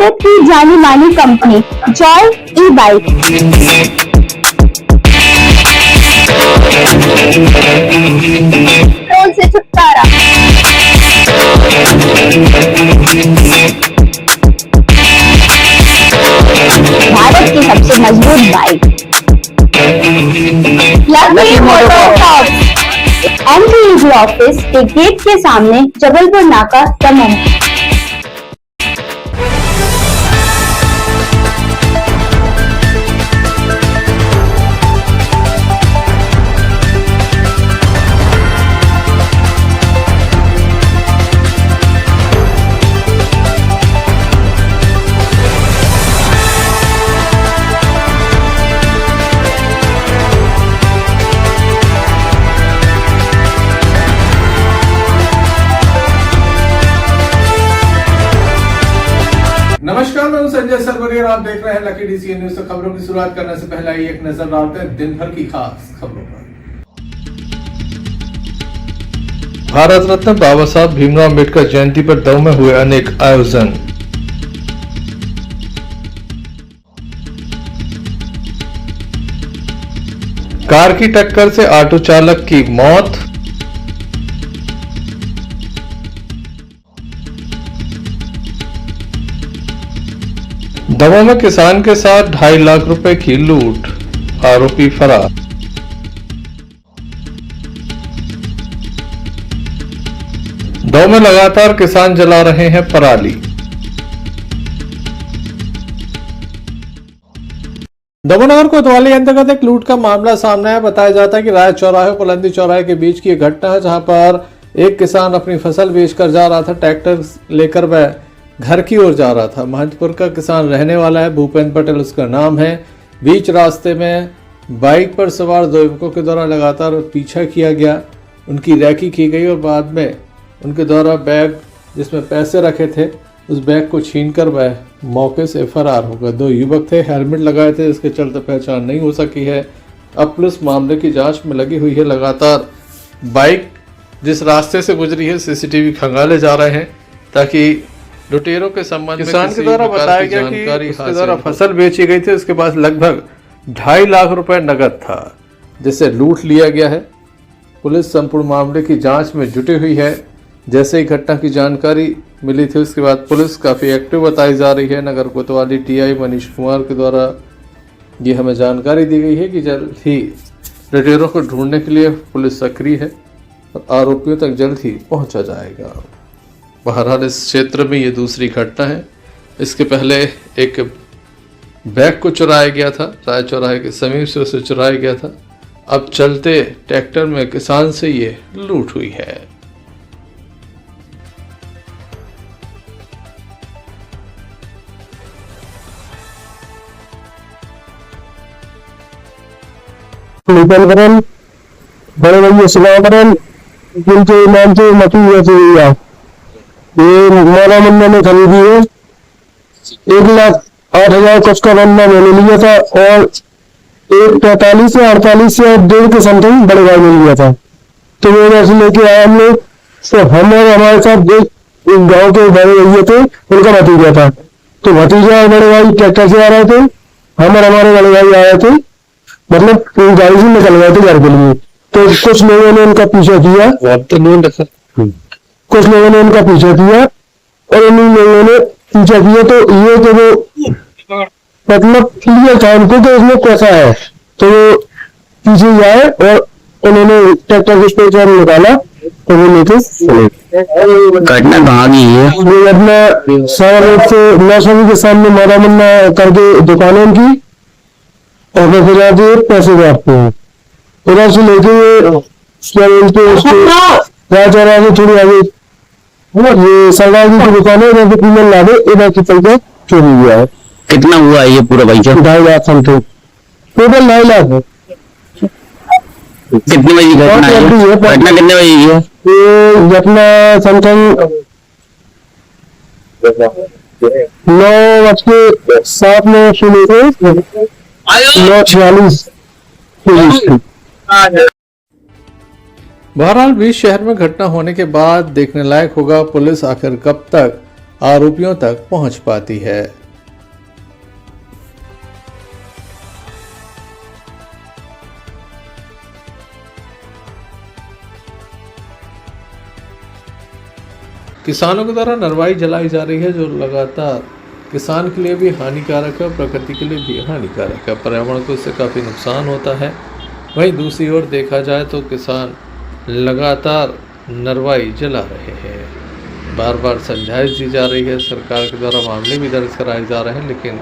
भारत की जानी मानी कंपनी जॉय ई-बाइक पेट्रोल से छुटकारा। भारत की सबसे मजबूत bike lucky MotoCorp MPEG office के गेट के सामने जबलपुर नाका दमोह। नमस्कार, मैं हूं संजय सरवरिया और आप देख रहे हैं लकी डीसीएन न्यूज। तो खबरों की शुरुआत करने से पहले आइए एक नजर डालते हैं दिन भर की खास खबरों पर। भारत रत्न बाबा साहब भीमराव अम्बेडकर जयंती पर दमोह में हुए अनेक आयोजन। कार की टक्कर से ऑटो चालक की मौत। दमोह में किसान के साथ 2.5 लाख रुपए की लूट, आरोपी फरार। दमोह में लगातार किसान जला रहे हैं पराली। दमोह नगर कोतवाली अंतर्गत एक लूट का मामला सामने है। बताया जाता है कि राय चौराहे और बुलंदी चौराहे के बीच की घटना है, जहां पर एक किसान अपनी फसल बेचकर जा रहा था। ट्रैक्टर लेकर वह घर की ओर जा रहा था। महंतपुर का किसान रहने वाला है, भूपेंद्र पटेल उसका नाम है। बीच रास्ते में बाइक पर सवार दो युवकों के द्वारा लगातार पीछा किया गया, उनकी रैकी की गई और बाद में उनके द्वारा बैग जिसमें पैसे रखे थे उस बैग को छीनकर वह मौके से फरार हो गए। 2 युवक थे, हेलमेट लगाए थे, इसके चलते पहचान नहीं हो सकी है। अब पुलिस मामले की जांच में लगी हुई है। लगातार बाइक जिस रास्ते से गुजरी है सीसीटीवी खंगाले जा रहे हैं ताकि लुटेरों के संबंध में किसान के द्वारा बताया गया कि उसके द्वारा फसल बेची गई थी, उसके पास लगभग 2.5 लाख रुपए नगद था जिसे लूट लिया गया है। पुलिस संपूर्ण मामले की जांच में जुटी हुई है। जैसे ही घटना की जानकारी मिली थी उसके बाद पुलिस काफ़ी एक्टिव बताई जा रही है। नगर कोतवाली टीआई मनीष कुमार के द्वारा ये हमें जानकारी दी गई है कि जल्द ही लुटेरों को ढूंढने के लिए पुलिस सक्रिय है और आरोपियों तक जल्द ही पहुंचा जाएगा। बहरहाल इस क्षेत्र में ये दूसरी घटना है। इसके पहले एक बैग को चुराया गया था, राय चौराहे के समीप से उसे चुराया गया था। अब चलते ट्रैक्टर में किसान से ये लूट हुई है। बड़े भैया सुधाकरण जिनके नाम से मची ये मोला मुन्ना ने खरीदी है। 1,08,000 का उसका बंदा मैंने लिया था और 1,45 या 48 या 1.5 के समथिंग बड़े भाई ने लिया था। तो वो ऐसे लेके आया हम लोग। तो हम और हमारे साथ एक गाँव के बड़े भैया थे, उनका भतीजा था। तो भतीजा और बड़े भाई ट्रैक्टर से आ रहे थे, हम और हमारे बड़े भाई आ रहे थे, मतलब गाड़ी से निकल गए थे घर के लिए। तो कुछ लोगों ने उनका पीछा किया, कुछ लोगों ने उनका पीछा किया और उन लोगों ने पीछा किया। तो ये तो वो मतलब क्लियर था उनको कि इसमें कैसा है, तो वो पीछे जाए और उन्होंने ट्रैक्टर के स्पेयर से निकाला तो वो लेके चले। घटना कहाँ की है? ये घटना सारा रोड से नौसवी के सामने मोरा मुन्ना करके दुकानें उनकी और फिर आगे पैसे काटते हैं। उधर से लेके राजा थोड़ी आगे ये सरदार जी की दुकान है, इधर से पीमल लादे इधर से चलकर चोरी हुआ है। कितना हुआ ये पूरा भाई? 2.5 लाख समथिंग, टोटल 2.5 लाख है। कितने बजे घटना है? घटना कितने बजे की है? ये घटना समथिंग 9:07 में शुरू हुई, 9:46। बहरहाल बीच शहर में घटना होने के बाद देखने लायक होगा पुलिस आखिर कब तक आरोपियों तक पहुंच पाती है। किसानों के द्वारा नरवाई जलाई जा रही है, जो लगातार किसान के लिए भी हानिकारक है और प्रकृति के लिए भी हानिकारक है। पर्यावरण को इससे काफ़ी नुकसान होता है। वहीं दूसरी ओर देखा जाए तो किसान लगातार नरवाई जला रहे हैं। बार बार समझाइश दी जा रही है, सरकार के द्वारा मामले भी दर्ज कराए जा रहे हैं, लेकिन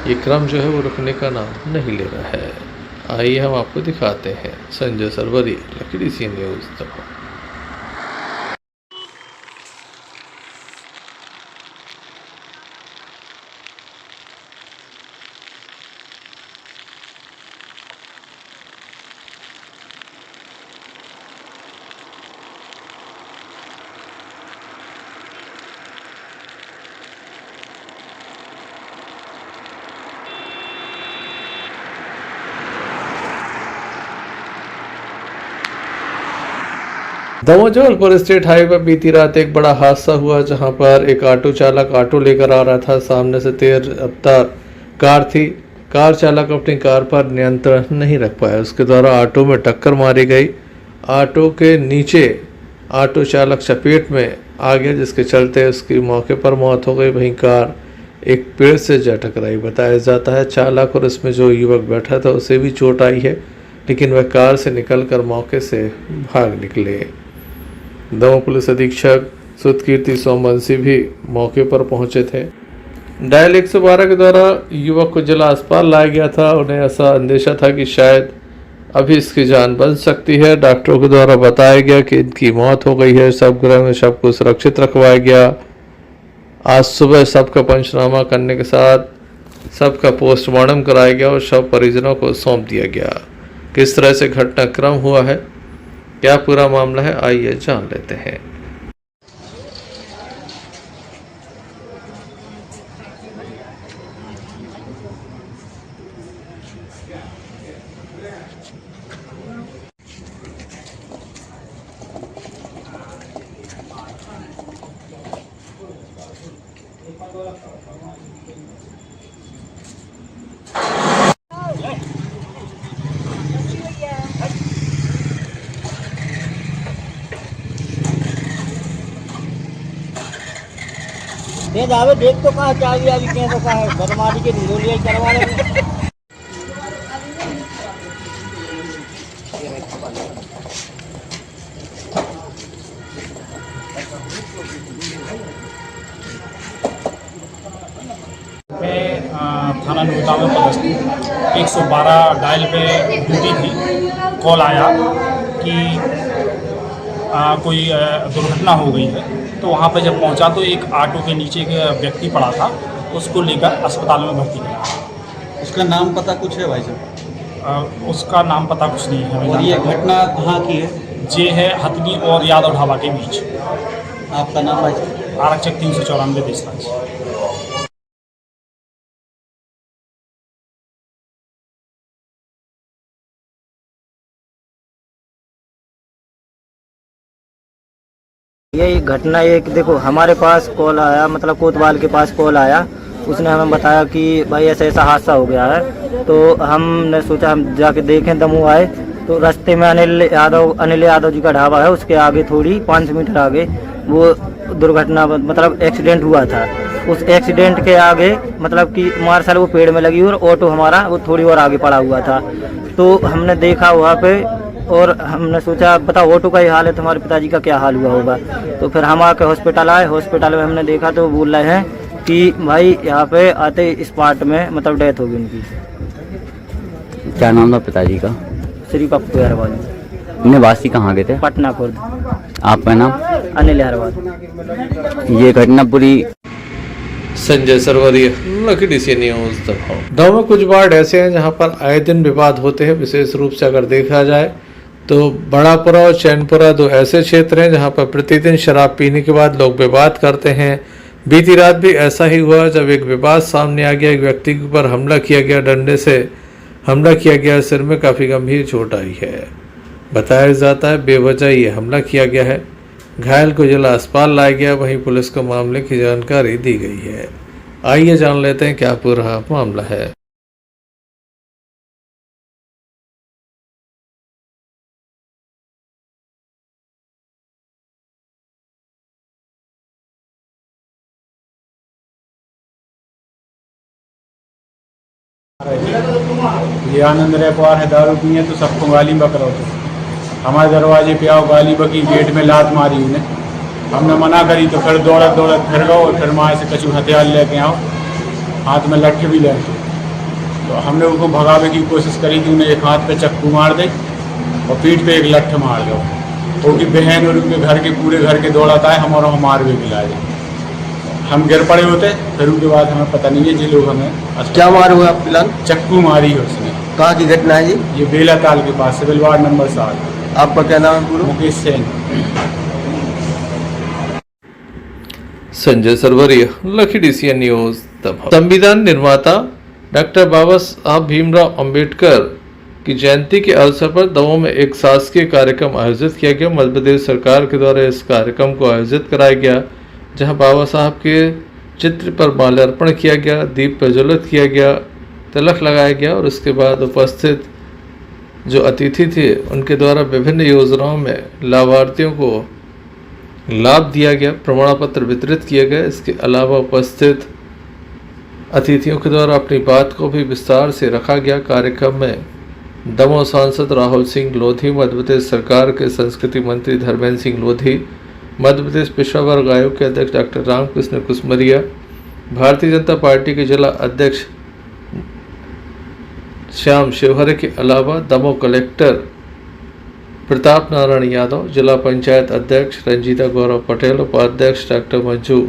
ये क्रम जो है वो रुकने का नाम नहीं ले रहा है। आइए हम आपको दिखाते हैं। Sanjay Sarwari, lucky C news Damoh. Damoh Jabalpur state highway पर बीती रात एक बड़ा हादसा हुआ, जहां पर एक ऑटो चालक ऑटो लेकर आ रहा था। सामने से तेज रफ्तार कार थी। कार चालक अपनी कार पर नियंत्रण नहीं रख पाया, उसके द्वारा ऑटो में टक्कर मारी गई। ऑटो के नीचे ऑटो चालक चपेट में आ गया, जिसके चलते उसकी मौके पर मौत हो गई। वहीं कार एक पेड़ से जा टकराई। बताया जाता है चालक और इसमें जो युवक बैठा था उसे भी चोट आई है, लेकिन वह कार से निकलकर मौके से भाग निकले। दमोह पुलिस अधीक्षक सुतकीर्ति सोमवंशी भी मौके पर पहुंचे थे। डायल 112 के द्वारा युवक को जिला अस्पताल लाया गया था। उन्हें ऐसा अंदेशा था कि शायद अभी इसकी जान बच सकती है। डॉक्टरों के द्वारा बताया गया कि इनकी मौत हो गई है। शव गृह में शव को सुरक्षित रखवाया गया। आज सुबह शव का पंचनामा करने के साथ शव का पोस्टमार्टम कराया गया और शव परिजनों को सौंप दिया गया। किस तरह से घटनाक्रम हुआ है, क्या पूरा मामला है, आइए जान लेते हैं। ये जावे देख तो कहाँ चाबी आबी क्या तो कहाँ है बदमाशी के ढिंडोलिया करवा लेंगे। थाना नोएडा में पदस्थ 112 डायल पे ड्यूटी थी। कॉल आया कि कोई दुर्घटना हो गई है। तो वहाँ पर जब पहुँचा तो एक ऑटो के नीचे एक व्यक्ति पड़ा था, उसको लेकर अस्पताल में भर्ती किया। उसका नाम पता कुछ है भाई साहब? उसका नाम पता कुछ नहीं है। और ये घटना कहाँ की है? ये है हथनी और यादव ढाबा के बीच। आपका नाम भाई साहब? आरक्षक 394 देशराज। ये घटना एक देखो हमारे पास कॉल आया, मतलब कोतवाल के पास कॉल आया। उसने हमें बताया कि भाई ऐसा ऐसा हादसा हो गया है। तो हमने सोचा हम जाके देखें। दमोह आए तो रास्ते में अनिल यादव जी का ढाबा है, उसके आगे थोड़ी 500 मीटर आगे वो दुर्घटना मतलब एक्सीडेंट हुआ था। उस एक्सीडेंट के आगे मतलब कि मार्शल वो पेड़ में लगी और ऑटो हमारा वो थोड़ी और आगे पड़ा हुआ था। तो हमने देखा वहाँ पे और हमने सोचा बताओ ऑटो का ही हाल है, तुम्हारे पिताजी का क्या हाल हुआ होगा। तो फिर हम आके हॉस्पिटल आए। हॉस्पिटल में हमने देखा तो बोल रहे हैं कि भाई यहाँ पे आते स्पॉट में मतलब डेथ होगी उनकी। क्या नाम था पिताजी का? श्री पप्पू अहरवाल। निवासी कहाँ के थे? पटना खुर्द। आपका नाम? अनिल अहरवाल। ये घटना पूरी Sanjay Sarwari, lucky C news Damoh. Damoh में कुछ वार्ड ऐसे हैं जहां पर आए दिन विवाद होते हैं। विशेष रूप से अगर देखा जाए तो बड़ापुरा और चैनपुरा दो ऐसे क्षेत्र हैं जहां पर प्रतिदिन शराब पीने के बाद लोग विवाद करते हैं। बीती रात भी ऐसा ही हुआ, जब एक विवाद सामने आ गया। एक व्यक्ति के ऊपर हमला किया गया, डंडे से हमला किया गया। सिर में काफ़ी गंभीर चोट आई है। बताया जाता है बेवजह ये हमला किया गया है। घायल को जिला अस्पताल लाया गया। वहीं पुलिस को मामले की जानकारी दी गई है। आइए जान लेते हैं क्या पूरा मामला है। ये आनंद रैपार है, दारू पिए तो सबको गाली बक रहा था। हमारे दरवाजे पे आओ, गाली बकी, गेट में लात मारी उन्हें। हमने मना करी तो फिर दौड़त फिर गए और फिर वहाँ से कछु हथियार लेके आओ, हाथ में लठ भी लेके। तो हमने उनको भगावे की कोशिश करी थी। उन्हें एक हाथ पे चक्कू मार दे और पीठ पे एक लठ मार दो। उनकी बहन और उनके घर के पूरे घर के दौड़त आए, हम और हमारे भी गिलाए। हम गिर पड़े होते, फिर उसके बाद हमें पता नहीं है जी लोग हमें क्या मार हुआ फिलहाल? चक्कू मारी है उसने। कहाँ की घटना है जी? ये बेला ताल के पास, सिविल वार्ड नंबर 7। आपका क्या नाम है पूरा? मुकेश सेन। संजय सरवरिया, लखी DCN न्यूज दमोह। संविधान निर्माता डॉक्टर बाबा साहब भीमराव अंबेडकर की जयंती के अवसर पर दमोह में एक शासकीय कार्यक्रम आयोजित किया गया। मध्य प्रदेश सरकार के द्वारा इस कार्यक्रम को आयोजित कराया गया, जहां बाबा साहब के चित्र पर माल्यार्पण किया गया, दीप प्रज्वलित किया गया, तिलक लगाया गया और उसके बाद उपस्थित जो अतिथि थे उनके द्वारा विभिन्न योजनाओं में लाभार्थियों को लाभ दिया गया, प्रमाण पत्र वितरित किए गए। इसके अलावा उपस्थित अतिथियों के द्वारा अपनी बात को भी विस्तार से रखा गया। कार्यक्रम में दमोह सांसद राहुल सिंह लोधी, मध्य प्रदेश सरकार के संस्कृति मंत्री धर्मेंद्र सिंह लोधी, मध्य प्रदेश पिछड़ा वर्ग आयोग के अध्यक्ष डॉक्टर रामकृष्ण कुसमरिया, भारतीय जनता पार्टी के जिला अध्यक्ष श्याम शिवहरे के अलावा दमोह कलेक्टर प्रताप नारायण यादव, जिला पंचायत अध्यक्ष रंजीता गौरव पटेल, उपाध्यक्ष डॉक्टर मंजू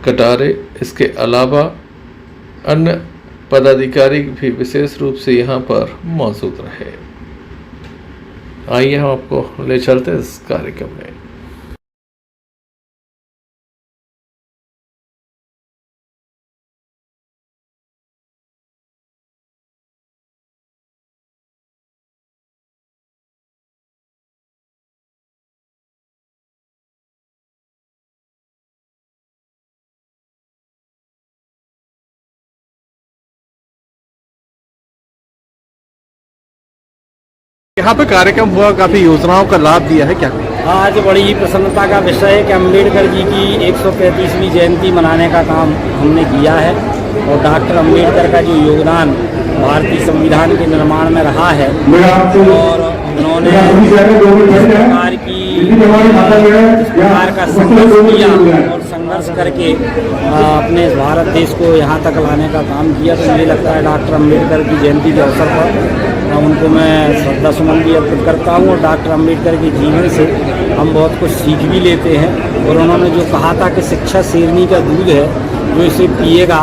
कटारे, इसके अलावा अन्य पदाधिकारी भी विशेष रूप से यहाँ पर मौजूद रहे। आइए हम आपको ले चलते हैं इस कार्यक्रम में। यहाँ पे कार्यक्रम हुआ, काफी योजनाओं का लाभ दिया है क्या? आज बड़ी ही प्रसन्नता का विषय है कि अम्बेडकर जी की 135वीं जयंती मनाने का काम हमने किया है और डॉक्टर अम्बेडकर का जो योगदान भारतीय संविधान के निर्माण में रहा है और उन्होंने इस प्रकार का संघर्ष किया और संघर्ष करके अपने भारत देश को यहाँ तक लाने का काम किया, तो मुझे लगता है डॉक्टर अम्बेडकर की जयंती के अवसर पर उनको मैं श्रद्धा सुमन भी अर्पित करता हूँ। और डॉक्टर अम्बेडकर के जीवन से हम बहुत कुछ सीख भी लेते हैं और उन्होंने जो कहा था कि शिक्षा शेरनी का दूध है, जो इसे पिएगा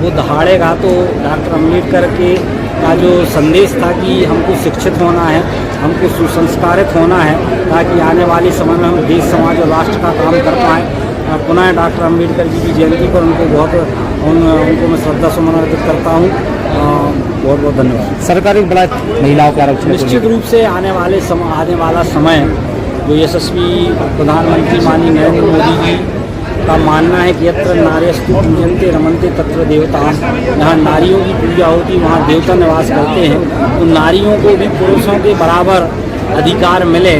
वो दहाड़ेगा, तो डॉक्टर अम्बेडकर के का जो संदेश था कि हमको शिक्षित होना है, हमको सुसंस्कारित होना है, ताकि आने वाले समय में हम देश समाज और राष्ट्र का काम कर पाएँ। पुनः डॉक्टर अम्बेडकर जी की जयंती पर उनको मैं श्रद्धा सुमन अर्पित करता हूँ। बहुत बहुत धन्यवाद। सरकारी बड़ा महिलाओं के आरक्षण निश्चित रूप से आने वाला समय जो यशस्वी प्रधानमंत्री माननीय नरेंद्र मोदी जी का मानना है कि यत्र नार्यस्तु पूजन्ते रमन्ते तत्र देवता, जहाँ नारियों की पूजा होती वहाँ देवता निवास करते हैं, तो नारियों को भी पुरुषों के बराबर अधिकार मिले।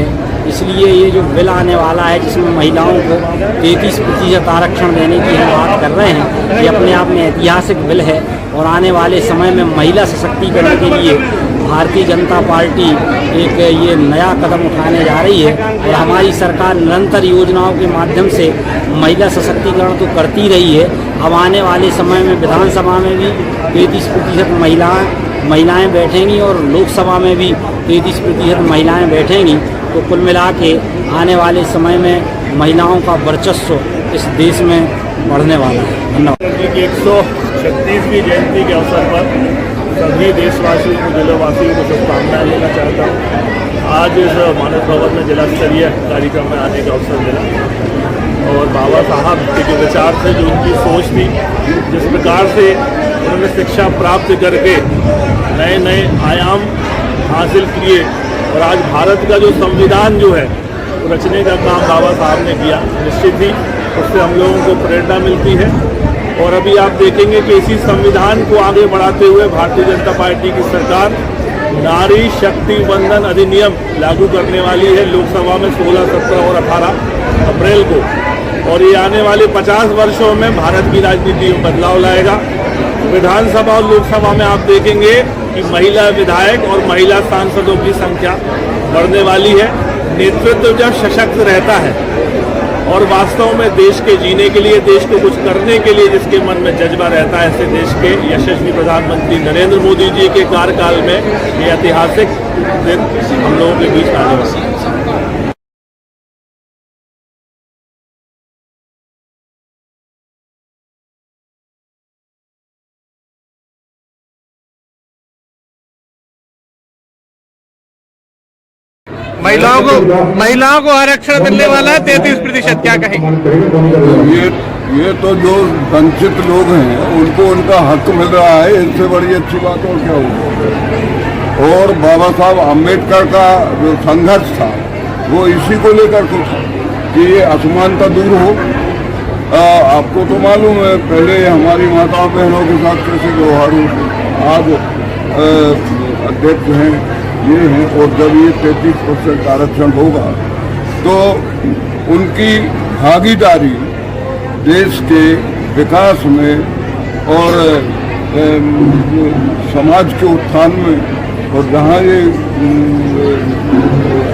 इसलिए ये जो बिल आने वाला है जिसमें महिलाओं को 33% आरक्षण देने की हम बात कर रहे हैं, ये अपने आप में ऐतिहासिक बिल है और आने वाले समय में महिला सशक्तिकरण के लिए भारतीय जनता पार्टी एक ये नया कदम उठाने जा रही है और हमारी सरकार निरंतर योजनाओं के माध्यम से महिला सशक्तिकरण तो करती रही है। अब आने वाले समय में विधानसभा में भी 33% महिलाएं बैठेंगी और लोकसभा में भी 33% महिलाएं बैठेंगी, तो कुल मिला के आने वाले समय में महिलाओं का वर्चस्व इस देश में बढ़ने वाला है। धन्यवाद। 136वीं जयंती के अवसर पर सभी देशवासियों को, जिलावासियों को शुभकामनाएं देना चाहता हूँ। आज इस मानस भवन में जिला स्तरीय कार्यक्रम में आने का अवसर मिला और बाबा साहब के जो विचार थे, जो उनकी सोच थी, जिस प्रकार से उन्होंने शिक्षा प्राप्त करके नए नए आयाम हासिल किए और आज भारत का जो संविधान जो है रचने का काम बाबा साहब ने किया। निश्चित ही उससे हम लोगों को प्रेरणा मिलती है। और अभी आप देखेंगे कि इसी संविधान को आगे बढ़ाते हुए भारतीय जनता पार्टी की सरकार नारी शक्ति वंदन अधिनियम लागू करने वाली है लोकसभा में 16, 17 और 18 अप्रैल को। और ये आने वाले 50 वर्षों में भारत की राजनीति में बदलाव लाएगा। विधानसभा और लोकसभा में आप देखेंगे कि महिला विधायक और महिला सांसदों की संख्या बढ़ने वाली है। नेतृत्व जब सशक्त रहता है और वास्तव में देश के जीने के लिए, देश को कुछ करने के लिए जिसके मन में जज्बा रहता है, ऐसे देश के यशस्वी प्रधानमंत्री नरेंद्र मोदी जी के कार्यकाल में ये ऐतिहासिक दिन हम लोगों के बीच आने वाली है। महिलाओं को आरक्षण मिलने वाला है 33%, क्या कहेंगे? ये तो जो वंचित लोग हैं उनको उनका हक मिल रहा है, इससे बड़ी अच्छी बात और क्या होगी। और बाबा साहब अम्बेडकर का जो संघर्ष था वो इसी को लेकर के था कि ये असमानता दूर हो। आपको तो मालूम है पहले हमारी माताओं बहनों के साथ कैसे व्यवहार होते, आज अध्यक्ष हैं ये हैं, और जब ये 33% आरक्षण होगा तो उनकी भागीदारी देश के विकास में और समाज के उत्थान में, और जहाँ ये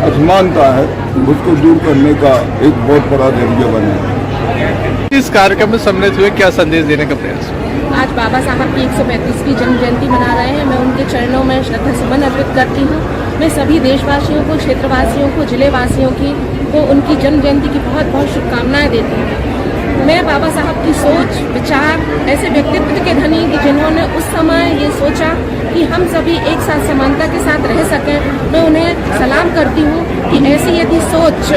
असमानता है उसको दूर करने का एक बहुत बड़ा जरिया बने। इस कार्यक्रम में सम्मिलित हुए, क्या संदेश देने का प्रयास? आज बाबा साहब की 135वीं जन्म जयंती मना रहे हैं। मैं उनके चरणों में श्रद्धा सुमन अर्पित करती हूँ। मैं सभी देशवासियों को, क्षेत्रवासियों को, जिलेवासियों को उनकी जन्म जयंती की बहुत बहुत शुभकामनाएं देती हूँ। मैं बाबा साहब की सोच, विचार, ऐसे व्यक्तित्व के धनी कि जिन्होंने उस समय ये सोचा कि हम सभी एक साथ समानता के साथ रह सकें, मैं उन्हें सलाम करती हूँ कि ऐसी यदि सोच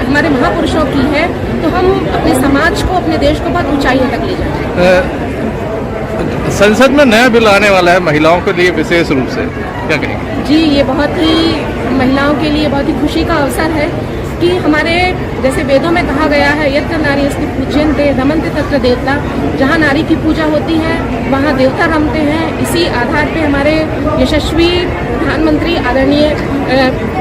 हमारे महापुरुषों की है तो हम अपने समाज को, अपने देश को बहुत ऊंचाइयों तक ले जाएं। संसद में नया बिल आने वाला है महिलाओं के लिए विशेष रूप से, क्या कहेंगे? जी, ये बहुत ही महिलाओं के लिए बहुत ही खुशी का अवसर है कि हमारे जैसे वेदों में कहा गया है, यत्र नार्यस्ति पूज्यन्ते रमन्ते तत्र देवता। जहाँ नारी की पूजा होती है वहाँ देवता रमते हैं। इसी आधार पे हमारे यशस्वी प्रधानमंत्री आदरणीय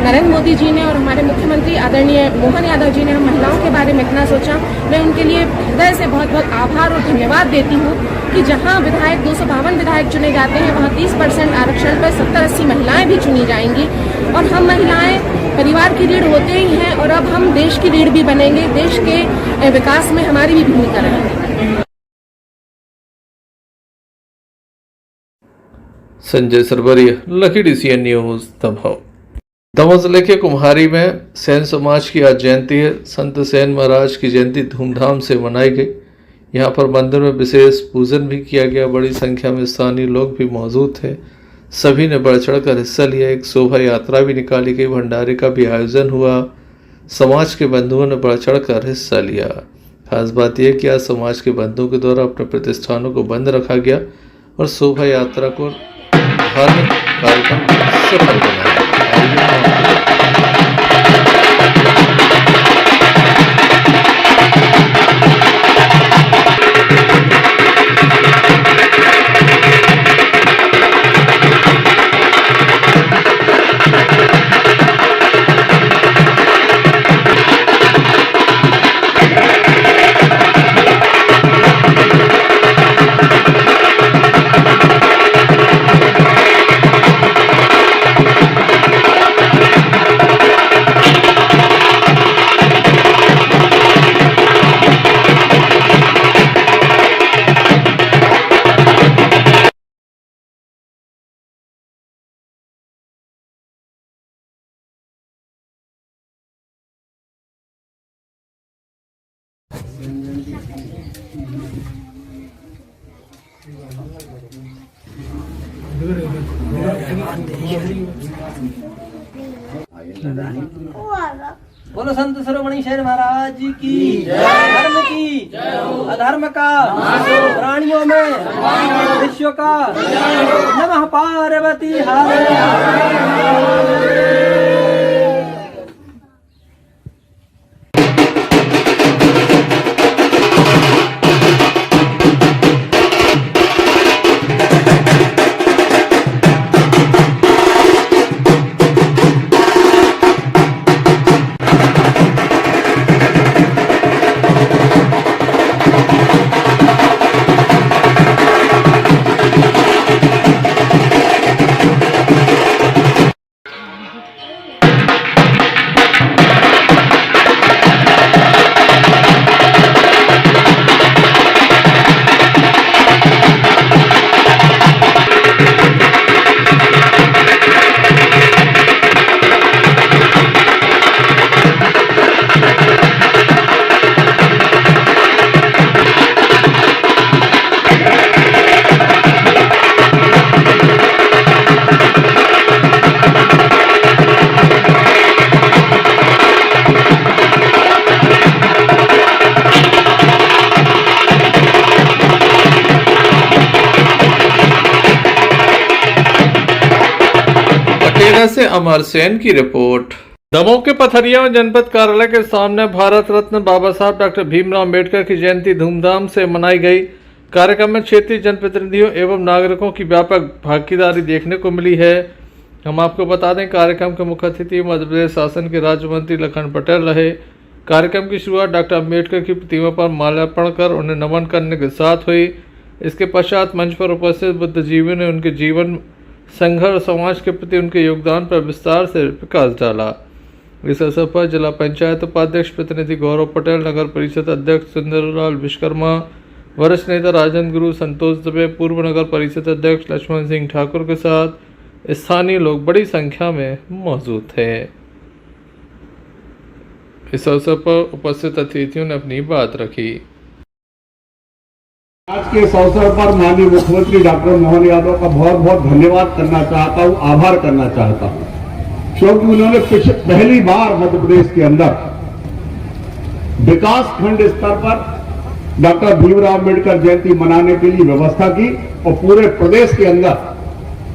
नरेंद्र मोदी जी ने और हमारे मुख्यमंत्री आदरणीय मोहन यादव जी ने हम महिलाओं के बारे में इतना सोचा। मैं उनके लिए हृदय से बहुत बहुत आभार और धन्यवाद देती हूँ कि जहाँ विधायक 252 विधायक चुने जाते हैं वहाँ 30% आरक्षण पर 70-80 महिलाएं भी चुनी जाएंगी। और हम महिलाएं परिवार की रीढ़ होते ही हैं और अब हम देश की रीढ़ भी बनेंगे। देश के विकास में हमारी भी भूमिका रहेगी। Sanjay Sarwaria, Lucky DCN news, Damoh. Damoh जिले के कुम्हारी में सेन समाज की आज जयंती है। संत सेन महाराज की जयंती धूमधाम से मनाई गई। यहाँ पर मंदिर में विशेष पूजन भी किया गया। बड़ी संख्या में स्थानीय लोग भी मौजूद थे। सभी ने बढ़ चढ़ कर हिस्सा लिया। एक शोभा यात्रा भी निकाली गई। भंडारे का भी आयोजन हुआ। समाज के बंधुओं ने बढ़ चढ़ कर हिस्सा लिया। खास बात यह कि आज समाज के बंधुओं के द्वारा अपने प्रतिष्ठानों को बंद रखा गया और शोभा यात्रा को धार्मिक कार्यक्रम सफल बनाया। बोलो संत शिरोमणि शहर महाराज की धर्म की अधर्म का प्राणियों में विश्व का नमः पार्वती हर। से अमर सेन की रिपोर्ट। दमोह के पथरिया में जनपद कार्यालय के सामने भारत रत्न बाबा साहब डॉक्टर भीमराव अम्बेडकर की जयंती धूमधाम से मनाई गई। कार्यक्रम में क्षेत्रीय जनप्रतिनिधियों एवं नागरिकों की व्यापक भागीदारी देखने को मिली है। हम आपको बता दें, कार्यक्रम के मुख्य अतिथि मध्य प्रदेश शासन के राज्य मंत्री लखन पटेल रहे। कार्यक्रम की शुरुआत डॉक्टर अम्बेडकर की प्रतिमा पर माल्यार्पण कर उन्हें नमन करने के साथ हुई। इसके पश्चात मंच पर उपस्थित बुद्धिजीवियों ने उनके जीवन, संघर्ष, समाज के प्रति उनके योगदान पर विस्तार से प्रकाश डाला। इस अवसर पर जिला पंचायत उपाध्यक्ष प्रतिनिधि गौरव पटेल, नगर परिषद अध्यक्ष सुंदरलाल विश्वकर्मा, वरिष्ठ नेता राजन गुरु, संतोष दुबे, पूर्व नगर परिषद अध्यक्ष लक्ष्मण सिंह ठाकुर के साथ स्थानीय लोग बड़ी संख्या में मौजूद थे। इस अवसर पर उपस्थित अतिथियों ने अपनी बात रखी। आज के इस अवसर पर माननीय मुख्यमंत्री डॉक्टर मोहन यादव का बहुत बहुत धन्यवाद करना चाहता हूं, आभार करना चाहता हूं, क्योंकि उन्होंने पहली बार मध्य प्रदेश के अंदर विकास खंड स्तर पर डॉक्टर भीमराव अम्बेडकर जयंती मनाने के लिए व्यवस्था की और पूरे प्रदेश के अंदर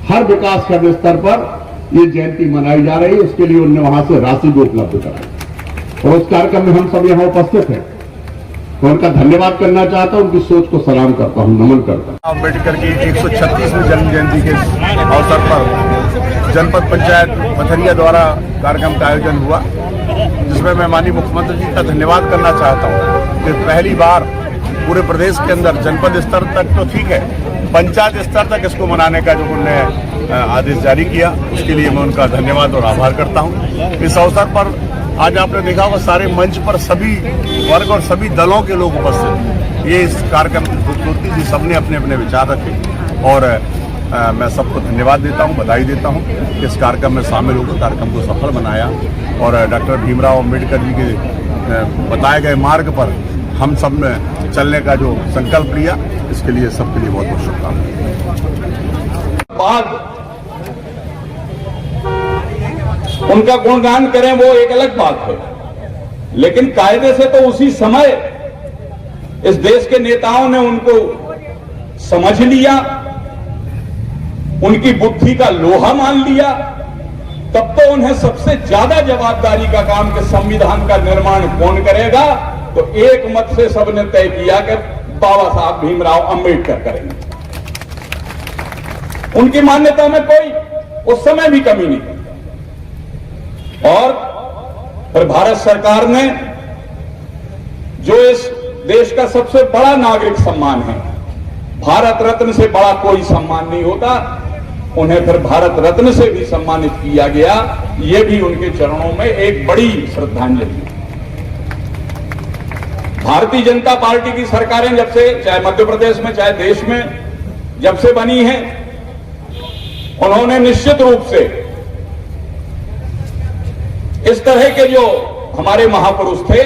हर विकास खंड स्तर पर ये जयंती मनाई जा रही है। उसके लिए उन्होंने वहां से राशि भी उपलब्ध कराई और उस कार्यक्रम में हम सब यहां उपस्थित हैं। मैं उनका धन्यवाद करना चाहता हूं, उनकी सोच को सलाम करता हूं, नमन करता हूं। अम्बेडकर की 136वीं जन्म जयंती के अवसर पर जनपद पंचायत पथरिया द्वारा कार्यक्रम का आयोजन हुआ, जिसमें मैं माननीय मुख्यमंत्री जी का धन्यवाद करना चाहता हूं कि पहली बार पूरे प्रदेश के अंदर जनपद स्तर तक तो ठीक है, पंचायत स्तर तक इसको मनाने का जो उन्होंने आदेश जारी किया, उसके लिए मैं उनका धन्यवाद और आभार करता हूं। इस अवसर पर आज आपने देखा होगा सारे मंच पर सभी वर्ग और सभी दलों के लोग उपस्थित। ये इस कार्यक्रम की खूबसूरती थी, सबने अपने अपने विचार रखे और मैं सबको धन्यवाद देता हूं, बधाई देता हूं कि इस कार्यक्रम में शामिल होकर कार्यक्रम को सफल बनाया और डॉक्टर भीमराव अम्बेडकर जी के बताए गए मार्ग पर हम सब ने चलने का जो संकल्प लिया, इसके लिए सबके लिए बहुत बहुत शुभकामनाएं। उनका गुणगान करें वो एक अलग बात है, लेकिन कायदे से तो उसी समय इस देश के नेताओं ने उनको समझ लिया, उनकी बुद्धि का लोहा मान लिया, तब तो उन्हें सबसे ज्यादा जवाबदारी का काम कि संविधान का निर्माण कौन करेगा, तो एक मत से सबने तय किया कि बाबा साहब भीमराव अम्बेडकर करेंगे। उनकी मान्यता में कोई उस समय भी कमी नहीं। और फिर भारत सरकार ने जो इस देश का सबसे बड़ा नागरिक सम्मान है, भारत रत्न से बड़ा कोई सम्मान नहीं होता, उन्हें फिर भारत रत्न से भी सम्मानित किया गया। ये भी उनके चरणों में एक बड़ी श्रद्धांजलि। भारतीय जनता पार्टी की सरकारें जब से, चाहे मध्य प्रदेश में चाहे देश में जब से बनी हैं, उन्होंने निश्चित रूप से इस तरह के जो हमारे महापुरुष थे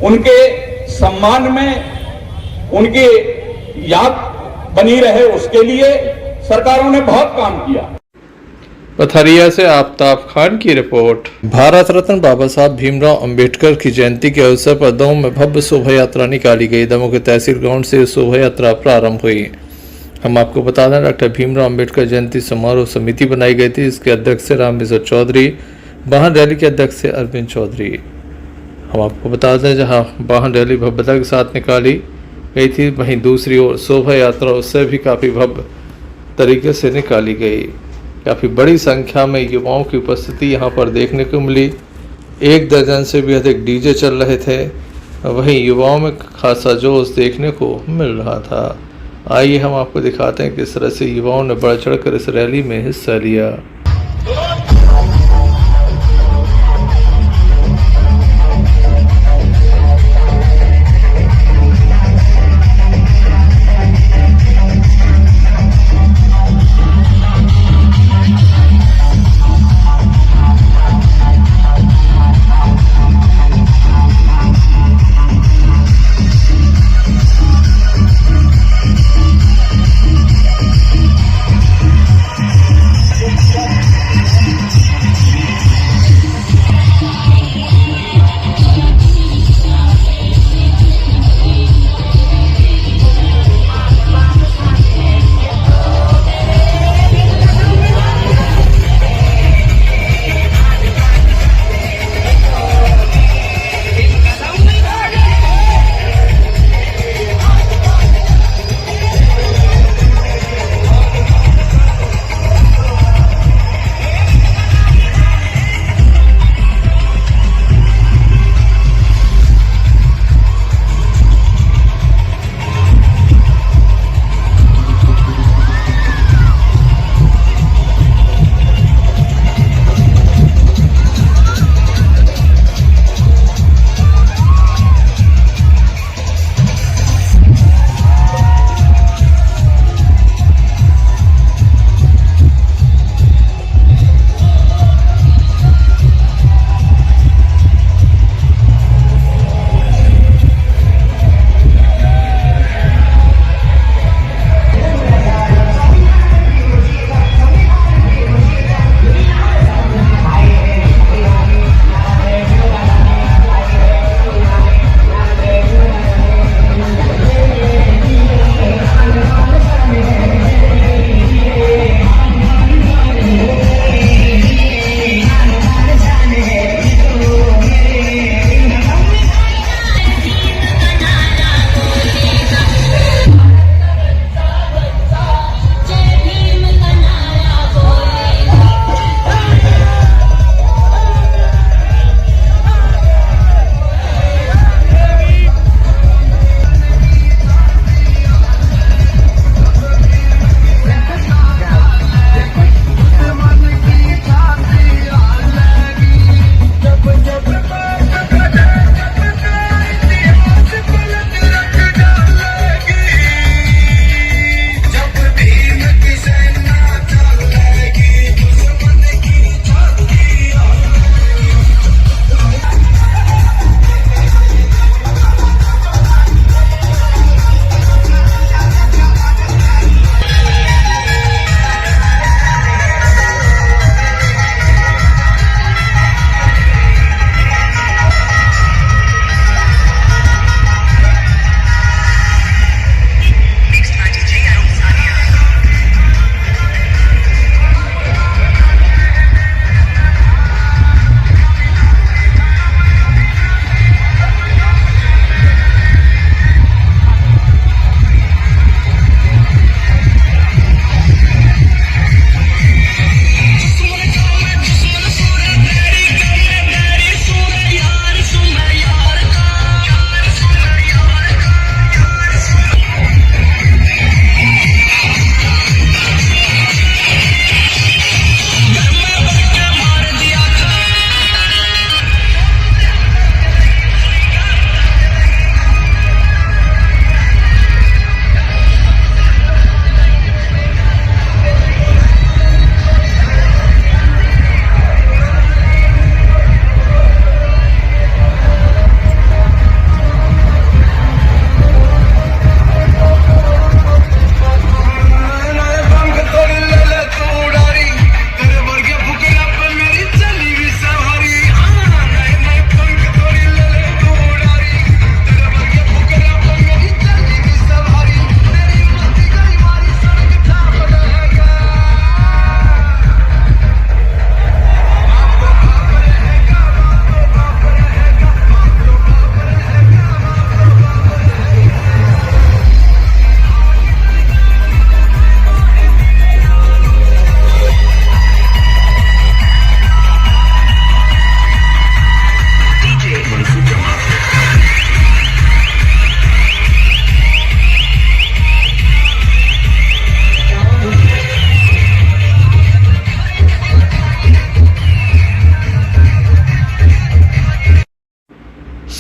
उनके सम्मान में, उनकी याद बनी रहे, उसके लिए सरकारों ने बहुत काम किया। पथरिया से आफ्ताब खान की रिपोर्ट। भारत रत्न बाबा साहब भीमराव अंबेडकर की जयंती के अवसर पर दमोह में भव्य शोभा यात्रा निकाली गई। दमोह के तहसील ग्राउंड से शोभा यात्रा प्रारंभ हुई। हम आपको बता दें, डॉक्टर भीमराव अम्बेडकर जयंती समारोह समिति बनाई गई थी। इसके अध्यक्ष से रामविजय चौधरी, वाहन रैली के अध्यक्ष से अरविंद चौधरी। हम आपको बता दें, जहां वाहन रैली भव्यता के साथ निकाली गई थी, वहीं दूसरी ओर शोभा यात्रा उससे भी काफ़ी भव्य तरीके से निकाली गई। काफ़ी बड़ी संख्या में युवाओं की उपस्थिति यहाँ पर देखने को मिली। 1 दर्जन से भी अधिक डीजे चल रहे थे वहीं युवाओं में खासा जोश देखने को मिल रहा था। आइए हम आपको दिखाते हैं किस तरह से युवाओं ने बढ़ चढ़कर इस रैली में हिस्सा लिया।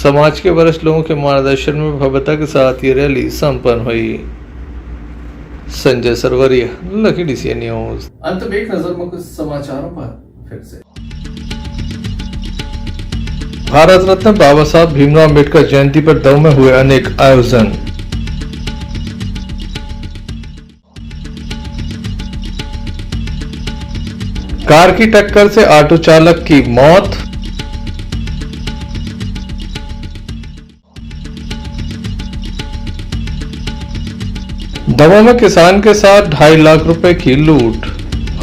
समाज के वरिष्ठ लोगों के मार्गदर्शन में भव्यता के साथ ये रैली संपन्न हुई। Sanjay Sarwaria, Lucky DCN news. अंत में एक नजर मुख्य समाचारों पर फिर से। भारत रत्न बाबा साहब भीमराव अम्बेडकर जयंती पर दौ में हुए अनेक आयोजन। कार की टक्कर से ऑटो चालक की मौत। दमोह में किसान के साथ 2.5 लाख रुपए की लूट,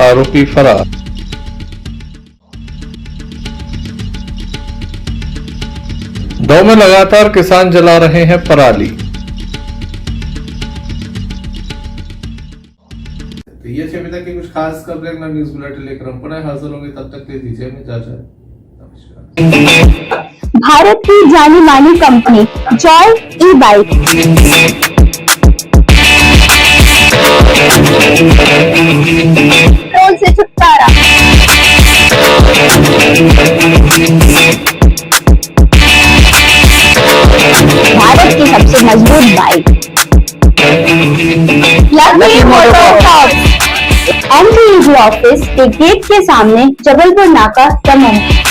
आरोपी फरार। दमोह में लगातार किसान जला रहे हैं पराली। तो ये अभी तक की कुछ खास खबरें मैं न्यूज बुलेटिन लेकर हम पुनः हाजिर होंगे, तब तक के लिए दीजिए हमें इजाजत। नमस्कार। भारत की जानी मानी कंपनी जॉय ई-बाइक पेट्रोल से छुटकारा, भारत की सबसे मजबूत bike lucky MotoCorp, NCEB office के गेट के सामने, जबलपुर नाका, दमोह।